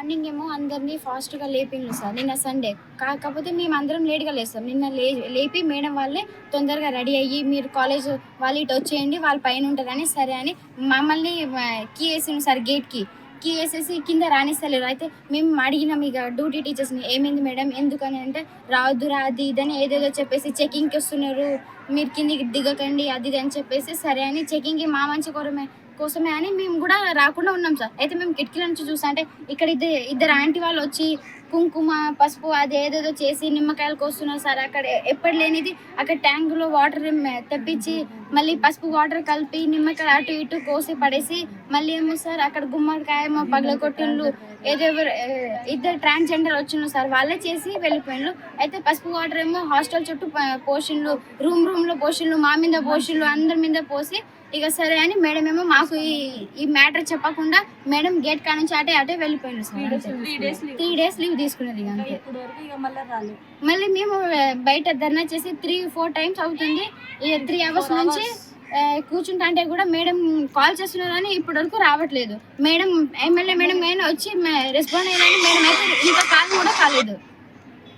Morning ఏమో అందరినీ ఫాస్ట్గా లేపిండ్రు సార్ నిన్న సండే. కాకపోతే మేము అందరం లేట్గా లేస్తాం. నిన్న లేపి మేడం వాళ్ళే తొందరగా రెడీ అయ్యి మీరు కాలేజ్ వాళ్ళు ఇటు వచ్చేయండి వాళ్ళ పైన ఉంటుందని సరే అని మమ్మల్ని కీ వేసిండు సార్ గేట్కి. కీ వేసేసి కింద రానిస్తలేరు. అయితే మేము అడిగినాం ఇక డ్యూటీ టీచర్స్ని ఏమైంది మేడం ఎందుకని అంటే రావద్దురా అది ఇదని ఏదేదో చెప్పేసి చెకింగ్కి వస్తున్నారు మీరు కిందికి దిగకండి అది ఇది అని చెప్పేసి సరే అని చెకింగ్కి మా మంచి కోసమే అని మేము కూడా రాకుండా ఉన్నాం సార్. అయితే మేము కిటికీల నుంచి చూసా అంటే ఇక్కడ ఇద్దరు ఆంటీ వాళ్ళు వచ్చి కుంకుమ పసుపు అది ఏదేదో చేసి నిమ్మకాయలు కోస్తున్నారు సార్. అక్కడ ఎప్పటి లేనిది అక్కడ ట్యాంకులో వాటర్ తెప్పించి మళ్ళీ పసుపు వాటర్ కలిపి నిమ్మకాయలు అటు ఇటు కోసి పడేసి మళ్ళీ ఏమో సార్ అక్కడ గుమ్మడికాయ ఏమో పగలగొట్టిండ్రు. ఏదో ఇద్దరు ట్రాన్స్జెండర్ వచ్చిండ్రు సార్ వాళ్ళే చేసి వెళ్ళిపోయిండ్రు. అయితే పసుపు వాటర్ ఏమో హాస్టల్ చుట్టూ పోషిండ్లు రూమ్లో పోషిండ్లు మా మీద పోషిండ్లు అందరి మీద పోసి ఇక సరే అని మేడం ఏమో మాకు ఈ మ్యాటర్ చెప్పకుండా మేడం గేట్ కా నుంచి అటే వెళ్ళిపోయింది సార్. 3 days లీవ్ తీసుకున్నది ఇక అంతే. మళ్ళీ మేము బయట ధర్నా చేసి 3-4 times అవుతుంది. 3 hours నుంచి కూర్చుంటా అంటే కూడా మేడం కాల్ చేస్తున్నారని ఇప్పటి వరకు రావట్లేదు. మేడం ఎమ్మెల్యే మేడం అయినా వచ్చి రెస్పాండ్ అయ్యారని మేడం అయితే ఇంకా కాల్ కూడా కాలేదు.